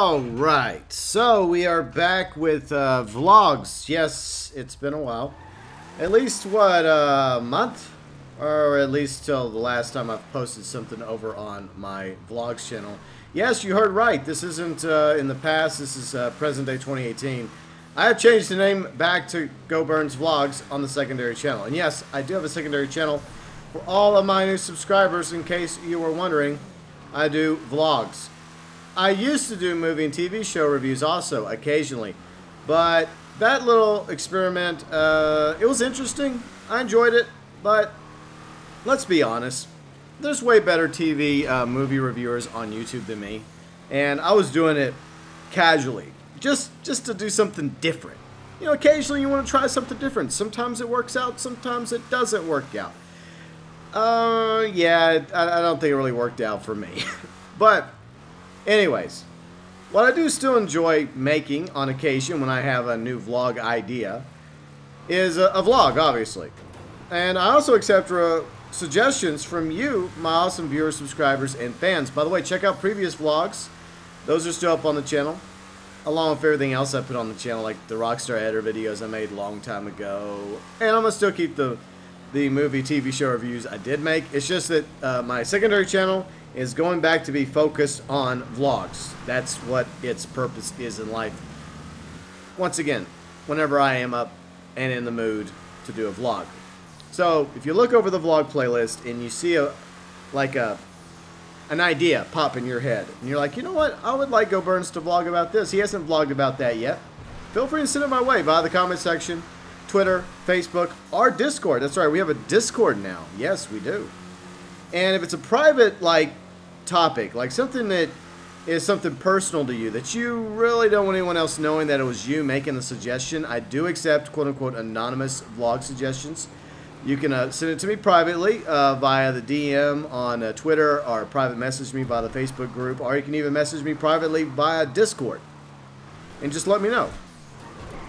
All right, so we are back with vlogs. Yes, it's been a while. At least, what, a month? Or at least till the last time I've posted something over on my vlogs channel. Yes, you heard right. This isn't in the past. This is present day 2018. I have changed the name back to Go Burns Vlogs on the secondary channel. And yes, I do have a secondary channel for all of my new subscribers. In case you were wondering, I do vlogs. I used to do movie and TV show reviews also, occasionally. But that little experiment, it was interesting. I enjoyed it, but let's be honest. There's way better TV movie reviewers on YouTube than me. And I was doing it casually, just to do something different. You know, occasionally you want to try something different. Sometimes it works out, sometimes it doesn't work out. Yeah, I don't think it really worked out for me. But anyways, what I do still enjoy making on occasion when I have a new vlog idea is a vlog, obviously. And I also accept suggestions from you, my awesome viewers, subscribers, and fans. By the way, check out previous vlogs. Those are still up on the channel, along with everything else I put on the channel, like the Rockstar Editor videos I made a long time ago. And I'm going to still keep the movie, TV show reviews I did make. It's just that my secondary channel is going back to be focused on vlogs. That's what its purpose is in life. Once again, whenever I am up and in the mood to do a vlog. So if you look over the vlog playlist and you see an idea pop in your head, and you're like, you know what, I would like Go Burns to vlog about this. He hasn't vlogged about that yet. Feel free to send it my way via the comment section, Twitter, Facebook, or Discord. That's right, we have a Discord now. Yes, we do. And if it's a private, topic, something that is something personal to you, that you really don't want anyone else knowing that it was you making the suggestion, I do accept quote-unquote anonymous vlog suggestions. You can send it to me privately via the DM on Twitter, or private message me via the Facebook group, or you can even message me privately via Discord. And just let me know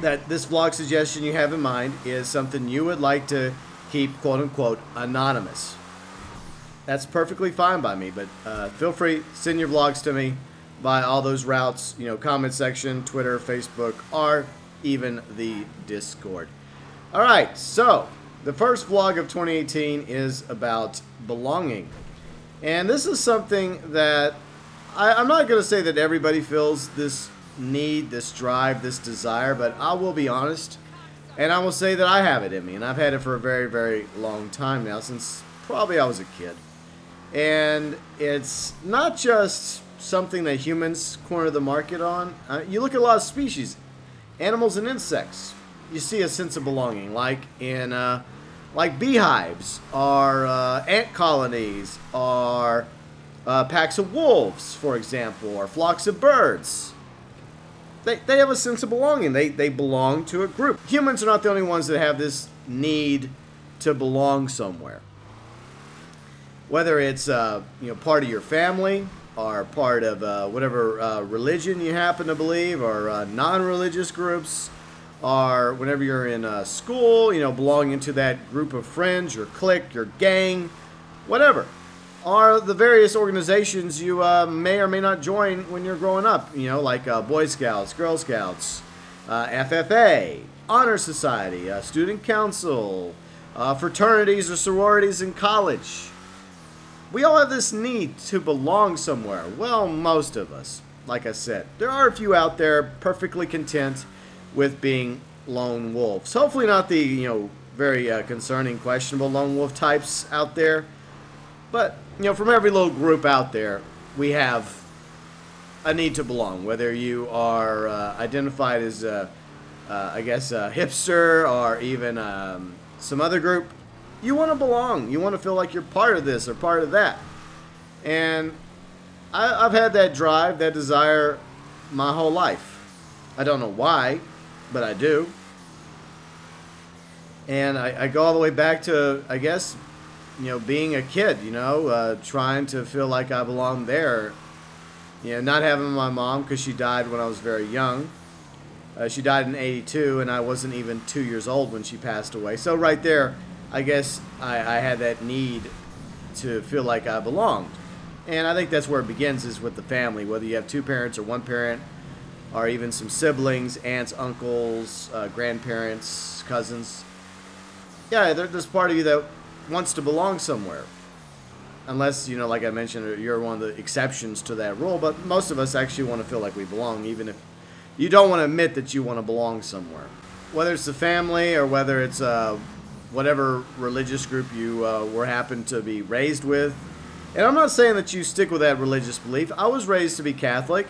that this vlog suggestion you have in mind is something you would like to keep quote-unquote anonymous. That's perfectly fine by me, but feel free, send your vlogs to me via all those routes, comment section, Twitter, Facebook, or even the Discord. Alright, so the first vlog of 2018 is about belonging. And this is something that I'm not going to say that everybody feels this need, this drive, this desire, but I will be honest, and I will say that I have it in me, and I've had it for a very, very long time now, since probably I was a kid. And it's not just something that humans corner the market on. You look at a lot of species, animals and insects, you see a sense of belonging, like in beehives, or ant colonies, or packs of wolves, for example, or flocks of birds. They have a sense of belonging. They belong to a group. Humans are not the only ones that have this need to belong somewhere. Whether it's part of your family, or part of whatever religion you happen to believe, or non-religious groups, or whenever you're in school, belonging to that group of friends, your clique, your gang, whatever. Or the various organizations you may or may not join when you're growing up, like Boy Scouts, Girl Scouts, FFA, Honor Society, Student Council, fraternities or sororities in college. We all have this need to belong somewhere. Well, most of us, like I said. There are a few out there perfectly content with being lone wolves. Hopefully not the, very concerning, questionable lone wolf types out there. But, from every little group out there, we have a need to belong. Whether you are identified as, I guess, a hipster, or even some other group, you want to belong. You want to feel like you're part of this or part of that. And I've had that drive, that desire my whole life. I don't know why, but I do. And I go all the way back to, I guess, being a kid, trying to feel like I belong there. Not having my mom, because she died when I was very young. She died in '82, and I wasn't even 2 years old when she passed away. So right there, I guess I had that need to feel like I belonged. And I think that's where it begins, is with the family, whether you have two parents or one parent, or even some siblings, aunts, uncles, grandparents, cousins. Yeah, there's part of you that wants to belong somewhere. Unless, like I mentioned, you're one of the exceptions to that rule. But most of us actually want to feel like we belong, even if you don't want to admit that you want to belong somewhere. Whether it's the family or whether it's whatever religious group you were happened to be raised with. And I'm not saying that you stick with that religious belief. I was raised to be Catholic,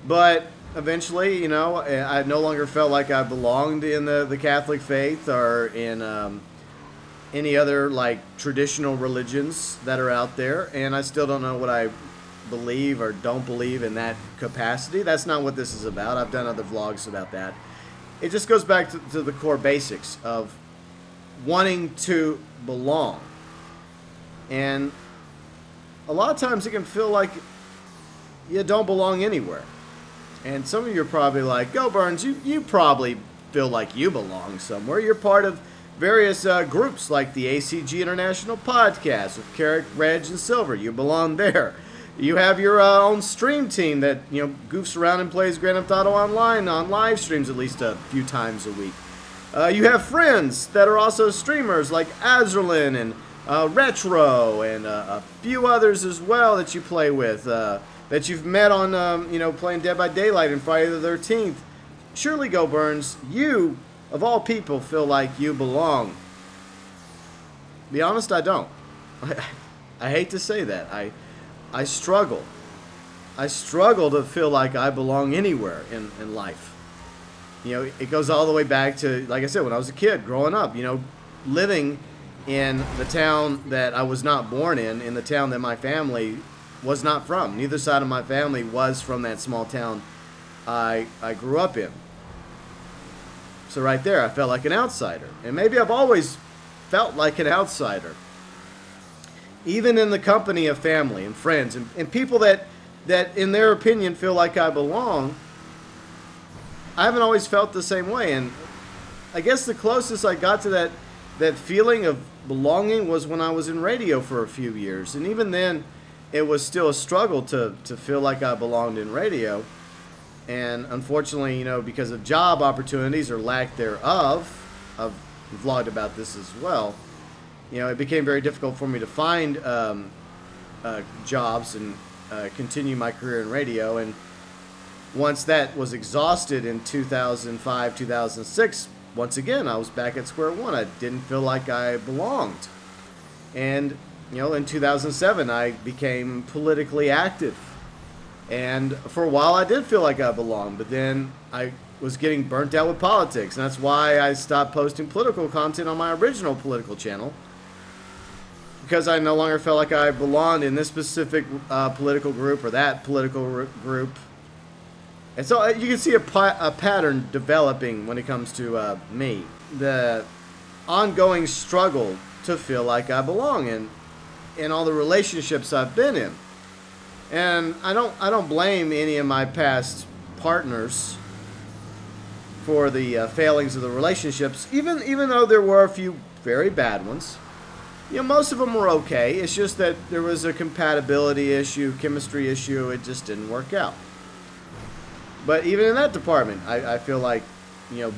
but eventually, I no longer felt like I belonged in the Catholic faith or in any other like traditional religions that are out there. And I still don't know what I believe or don't believe in that capacity. That's not what this is about. I've done other vlogs about that. It just goes back to the core basics of wanting to belong. And a lot of times it can feel like you don't belong anywhere. And some of you are probably like, Go Burns, you probably feel like you belong somewhere. You're part of various groups like the ACG International Podcast with Carrick, Reg, and Silver. You belong there. You have your own stream team that goofs around and plays Grand Theft Auto Online on live streams at least a few times a week. You have friends that are also streamers like Azerlin and Retro and a few others as well that you play with, that you've met on, playing Dead by Daylight and Friday the 13th. Surely, Go Burns, you, of all people, feel like you belong. Be honest, I don't. I hate to say that. I struggle. I struggle to feel like I belong anywhere in life. It goes all the way back to, like I said, when I was a kid, growing up, living in the town that I was not born in the town that my family was not from. Neither side of my family was from that small town I grew up in. So right there, I felt like an outsider. And maybe I've always felt like an outsider. Even in the company of family and friends and people that in their opinion feel like I belong, I haven't always felt the same way. And I guess the closest I got to that feeling of belonging was when I was in radio for a few years. And even then, it was still a struggle to feel like I belonged in radio. And unfortunately, because of job opportunities or lack thereof, I've vlogged about this as well, it became very difficult for me to find jobs and continue my career in radio. And once that was exhausted in 2005, 2006, once again, I was back at square one. I didn't feel like I belonged. And, in 2007, I became politically active. And for a while, I did feel like I belonged. But then I was getting burnt out with politics. And that's why I stopped posting political content on my original political channel. Because I no longer felt like I belonged in this specific political group or that political group. And so you can see a pattern developing when it comes to me. The ongoing struggle to feel like I belong in all the relationships I've been in. And I don't blame any of my past partners for the failings of the relationships, even though there were a few very bad ones. Most of them were okay. It's just that there was a compatibility issue, chemistry issue. It just didn't work out. But even in that department, I feel like,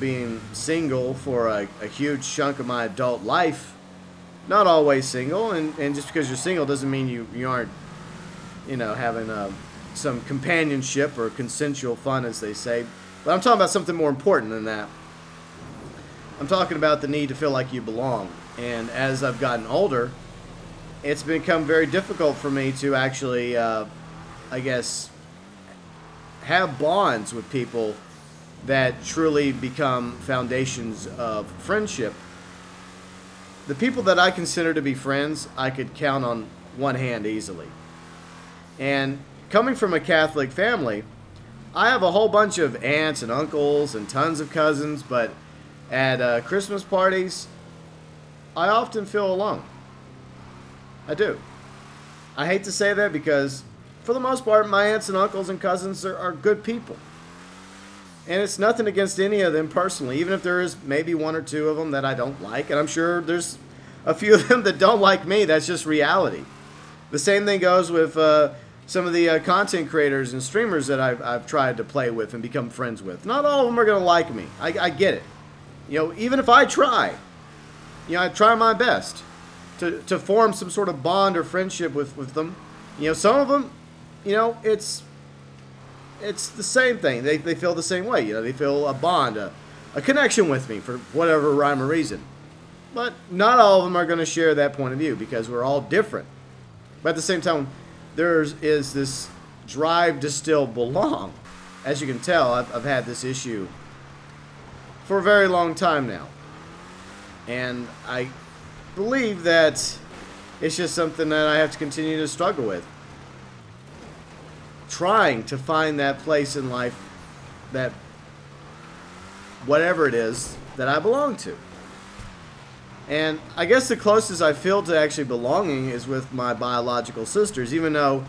being single for a huge chunk of my adult life, not always single, and just because you're single doesn't mean you aren't, having some companionship or consensual fun, as they say. But I'm talking about something more important than that. I'm talking about the need to feel like you belong. And as I've gotten older, it's become very difficult for me to actually, I guess, have bonds with people that truly become foundations of friendship. The people that I consider to be friends, I could count on one hand easily. And coming from a Catholic family, I have a whole bunch of aunts and uncles and tons of cousins, but at Christmas parties, I often feel alone. I do. I hate to say that because, for the most part, my aunts and uncles and cousins are good people. And it's nothing against any of them personally, even if there is maybe one or two of them that I don't like. And I'm sure there's a few of them that don't like me. That's just reality. The same thing goes with some of the content creators and streamers that I've tried to play with and become friends with. Not all of them are going to like me. I get it. You know, even if I try, you know, I try my best to form some sort of bond or friendship with them. You know, some of them, you know, it's the same thing. They feel the same way. You know, they feel a bond, a connection with me for whatever rhyme or reason. But not all of them are going to share that point of view because we're all different. But at the same time, there is this drive to still belong. As you can tell, I've had this issue for a very long time now. And I believe that it's just something that I have to continue to struggle with. Trying to find that place in life, that whatever it is that I belong to. And I guess the closest I feel to actually belonging is with my biological sisters, even though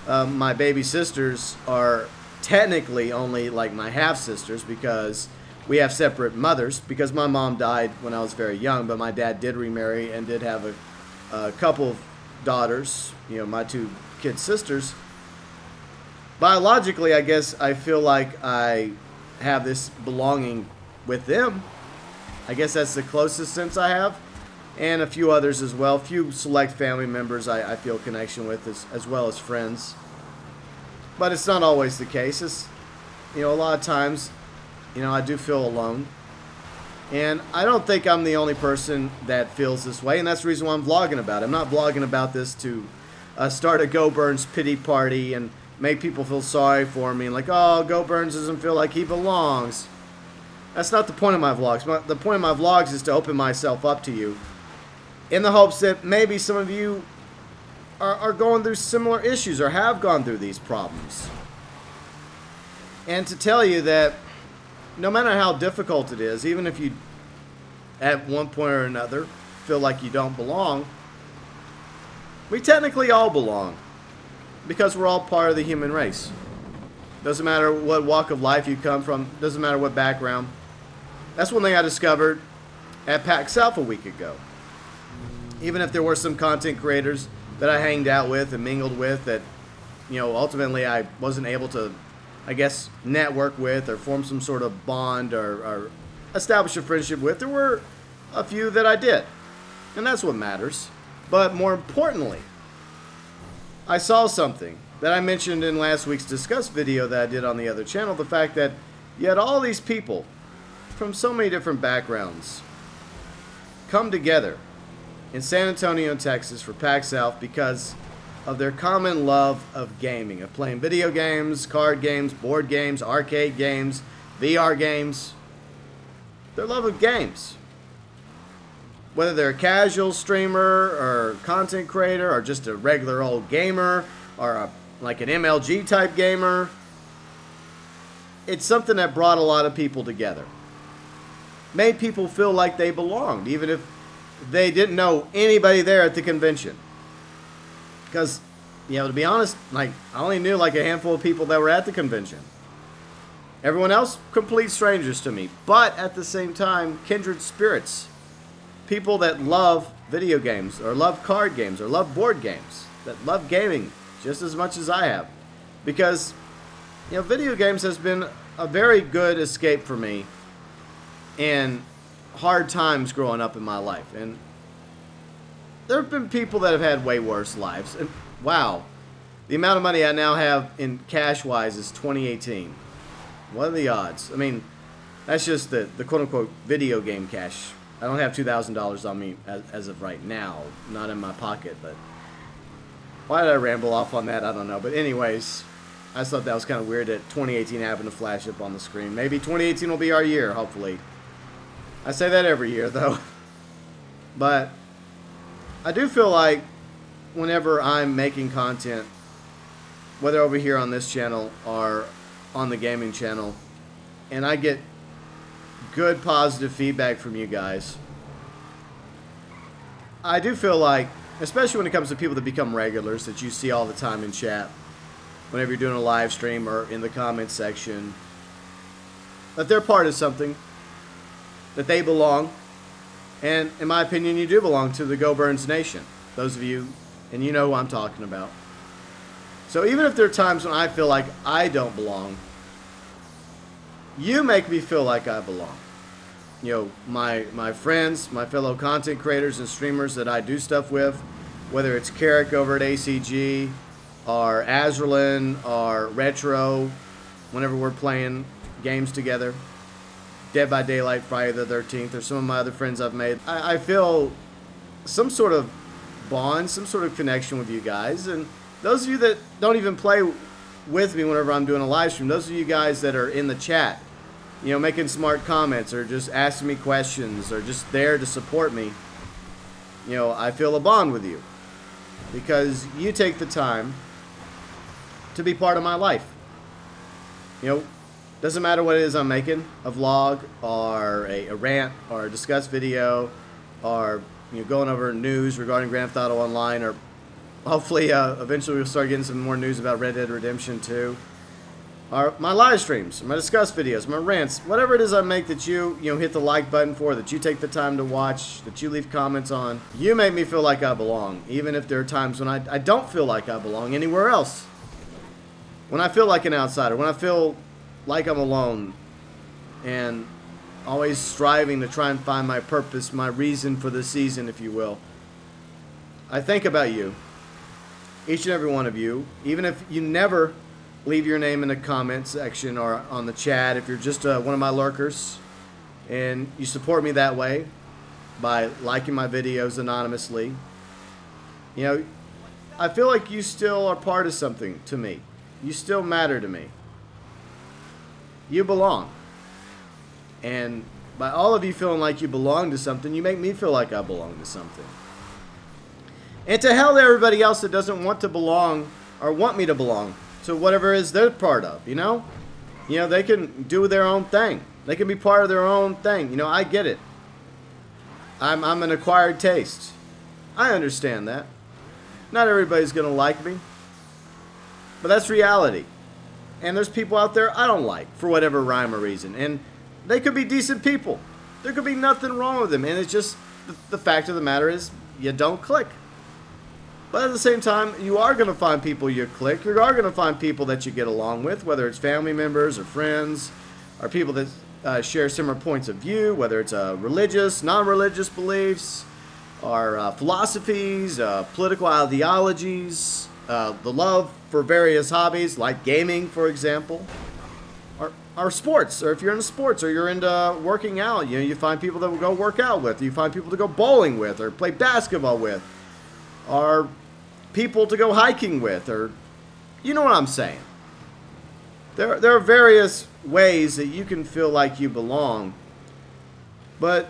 my baby sisters are technically only like my half-sisters because we have separate mothers, because my mom died when I was very young, but my dad did remarry and did have a couple of daughters, you know, my two kid sisters. Biologically, I guess I feel like I have this belonging with them. I guess that's the closest sense I have. And a few others as well. A few select family members I feel connection with as well as friends. But it's not always the case. It's, you know, a lot of times, you know, I do feel alone. And I don't think I'm the only person that feels this way. And that's the reason why I'm vlogging about it. I'm not vlogging about this to start a Go Burns pity party and make people feel sorry for me. And like, oh, Go Burns doesn't feel like he belongs. That's not the point of my vlogs. The point of my vlogs is to open myself up to you in the hopes that maybe some of you are going through similar issues or have gone through these problems. And to tell you that no matter how difficult it is, even if you at one point or another feel like you don't belong, we technically all belong because we're all part of the human race. Doesn't matter what walk of life you come from, doesn't matter what background. That's one thing I discovered at PAX South a week ago. Even if there were some content creators that I hanged out with and mingled with that, you know, ultimately I wasn't able to, I guess, network with or form some sort of bond or establish a friendship with, there were a few that I did. And that's what matters. But more importantly, I saw something that I mentioned in last week's Discuss video that I did on the other channel, the fact that you had all these people from so many different backgrounds come together in San Antonio, Texas for PAX South because of their common love of gaming, of playing video games, card games, board games, arcade games, VR games. Their love of games. Whether they're a casual streamer or content creator or just a regular old gamer or like an MLG type gamer, it's something that brought a lot of people together. Made people feel like they belonged, even if they didn't know anybody there at the convention. Because, you know, to be honest, like, I only knew like a handful of people that were at the convention. Everyone else, complete strangers to me. But at the same time, kindred spirits. People that love video games, or love card games, or love board games. That love gaming just as much as I have. Because, you know, video games has been a very good escape for me in hard times growing up in my life. And there have been people that have had way worse lives. And wow, the amount of money I now have in cash-wise is 2018. What are the odds? I mean, that's just the quote-unquote video game cash. I don't have $2,000 on me as of right now. Not in my pocket, but why did I ramble off on that? I don't know. But anyways, I just thought that was kind of weird that 2018 happened to flash up on the screen. Maybe 2018 will be our year, hopefully. I say that every year, though. But I do feel like whenever I'm making content, whether over here on this channel or on the gaming channel, and I get good positive feedback from you guys, I do feel like, especially when it comes to people that become regulars that you see all the time in chat, whenever you're doing a live stream or in the comment section, that they're part of something, that they belong. And in my opinion, you do belong to the Go Burns Nation. Those of you And you know who I'm talking about. So even if there are times when I feel like I don't belong, you make me feel like I belong. You know, my friends, my fellow content creators and streamers that I do stuff with, whether it's Carrick over at ACG, or Azerlin, or Retro, whenever we're playing games together, Dead by Daylight, Friday the 13th, or some of my other friends I've made, I feel some sort of bond, some sort of connection with you guys. And those of you that don't even play with me whenever I'm doing a live stream, those of you guys that are in the chat, you know, making smart comments or just asking me questions or just there to support me, you know, I feel a bond with you because you take the time to be part of my life. You know, doesn't matter what it is I'm making, a vlog or a rant or a discuss video or, you know, going over news regarding Grand Theft Auto Online, or hopefully eventually we'll start getting some more news about Red Dead Redemption 2. Or my live streams, my discuss videos, my rants, whatever it is I make that you hit the like button for, that you take the time to watch, that you leave comments on. You make me feel like I belong, even if there are times when I don't feel like I belong anywhere else. When I feel like an outsider, when I feel like I'm alone and always striving to try and find my purpose, my reason for the season, if you will. I think about you, each and every one of you, even if you never leave your name in the comment section or on the chat, if you're just one of my lurkers and you support me that way by liking my videos anonymously. You know, I feel like you still are part of something to me. You still matter to me. You belong. And by all of you feeling like you belong to something, you make me feel like I belong to something. And to hell to everybody else that doesn't want to belong or want me to belong to whatever it is they're part of, you know? You know, they can do their own thing. They can be part of their own thing. You know, I get it. I'm an acquired taste. I understand that. Not everybody's going to like me. But that's reality. And there's people out there I don't like for whatever rhyme or reason. And they could be decent people. There could be nothing wrong with them. And it's just, the fact of the matter is, you don't click. But at the same time, you are going to find people you click. You are going to find people that you get along with, whether it's family members or friends, or people that share similar points of view, whether it's religious, non-religious beliefs, or philosophies, political ideologies, the love for various hobbies, like gaming, for example, or sports, or if you're into sports, or you're into working out, you know, you find people that will go work out with, you find people to go bowling with, or play basketball with, or people to go hiking with, or you know what I'm saying. There are various ways that you can feel like you belong, but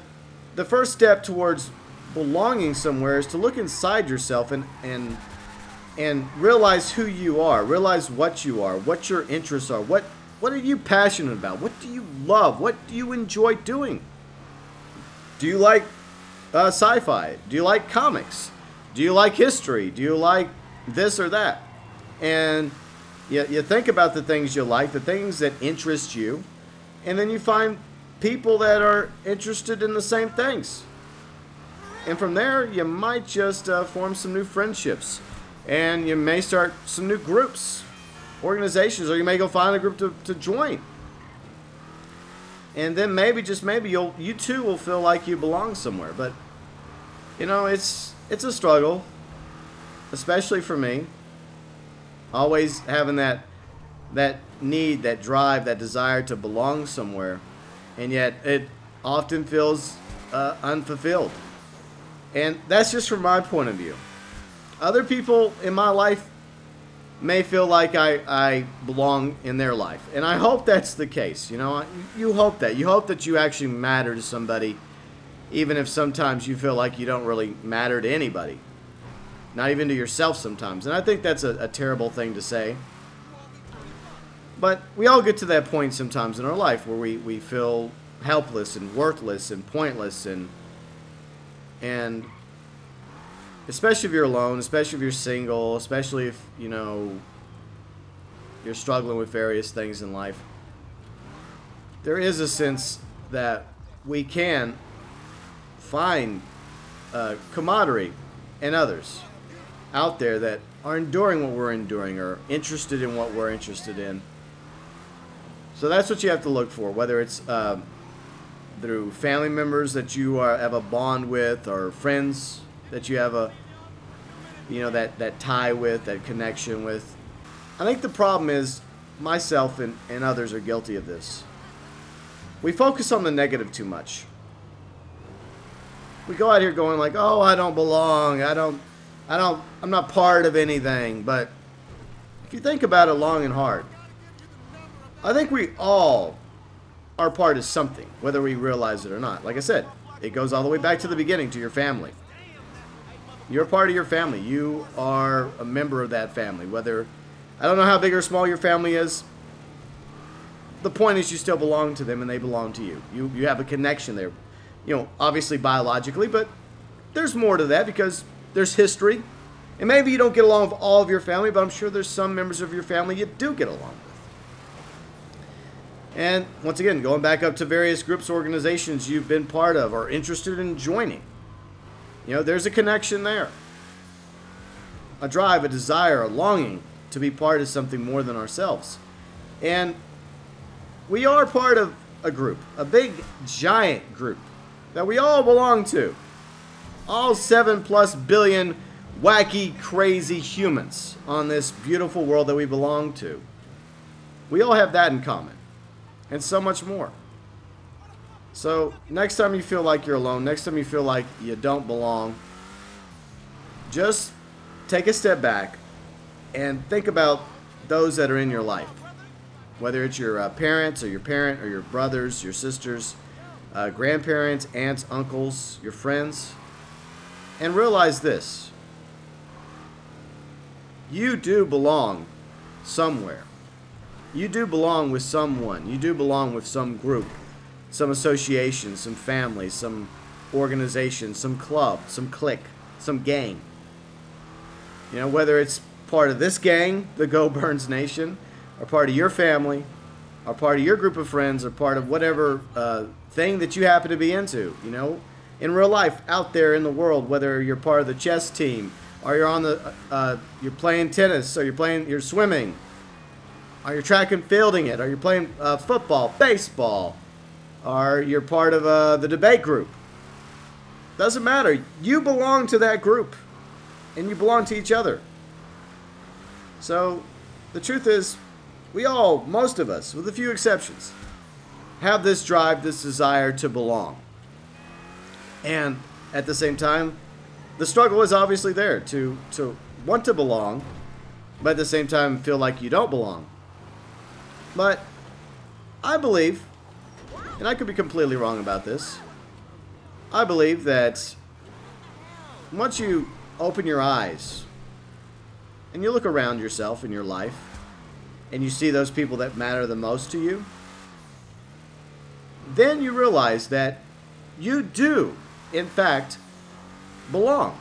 the first step towards belonging somewhere is to look inside yourself and realize who you are, realize what you are, what your interests are, what are you passionate about, what do you love, what do you enjoy doing. Do you like sci-fi? Do you like comics? Do you like history? Do you like this or that? And you think about the things you like, the things that interest you, and then you find people that are interested in the same things. And from there, you might just form some new friendships. And you may start some new groups, organizations, or you may go find a group to join. And then maybe, just maybe, you too will feel like you belong somewhere. But, you know, it's a struggle, especially for me. Always having that need, that drive, that desire to belong somewhere. And yet it often feels unfulfilled. And that's just from my point of view. Other people in my life may feel like I belong in their life. And I hope that's the case. You know, you hope that. You hope that you actually matter to somebody, even if sometimes you feel like you don't really matter to anybody. Not even to yourself sometimes. And I think that's a terrible thing to say. But we all get to that point sometimes in our life where we feel helpless and worthless and pointless, and especially if you're alone, especially if you're single, especially if, you know, you're struggling with various things in life. There is a sense that we can find camaraderie in others. out there that are enduring what we're enduring or interested in what we're interested in. So that's what you have to look for, whether it's through family members that you have a bond with, or friends that you have a, that tie with, that connection with. I think the problem is, myself and others are guilty of this. We focus on the negative too much. We go out here going like, oh, I don't belong. I'm not part of anything. But if you think about it long and hard, I think we all are part of something, whether we realize it or not. Like I said, it goes all the way back to the beginning, to your family. You're part of your family. You are a member of that family. Whether, I don't know how big or small your family is. The point is, you still belong to them and they belong to you. You have a connection there. Obviously biologically, but there's more to that because there's history. And maybe you don't get along with all of your family, but I'm sure there's some members of your family you do get along with. And once again, going back up to various groups, organizations you've been part of or interested in joining. There's a connection there. A drive, a desire, a longing to be part of something more than ourselves. And we are part of a group, a big, giant group that we all belong to. All 7+ billion wacky, crazy humans on this beautiful world that we belong to. We all have that in common. And so much more. So, next time you feel like you're alone, next time you feel like you don't belong, just take a step back and think about those that are in your life. Whether it's your parents or your parent or your brothers, your sisters, grandparents, aunts, uncles, your friends. And realize this. You do belong somewhere. You do belong with someone. You do belong with some group, some association, some family, some organization, some club, some clique, some gang. Whether it's part of this gang, the Go Burns Nation, or part of your family, or part of your group of friends, or part of whatever thing that you happen to be into, in real life, out there in the world, whether you're part of the chess team, or you're on you're playing tennis, or you're swimming, or you're track and fielding it, or you're playing football, baseball, or you're part of the debate group. Doesn't matter. You belong to that group, and you belong to each other. So, the truth is, we all, most of us, with a few exceptions, have this drive, this desire to belong. And at the same time, the struggle is obviously there to want to belong, but at the same time feel like you don't belong. But I believe, and I could be completely wrong about this, I believe that once you open your eyes and you look around yourself in your life and you see those people that matter the most to you, then you realize that you do, in fact, belong.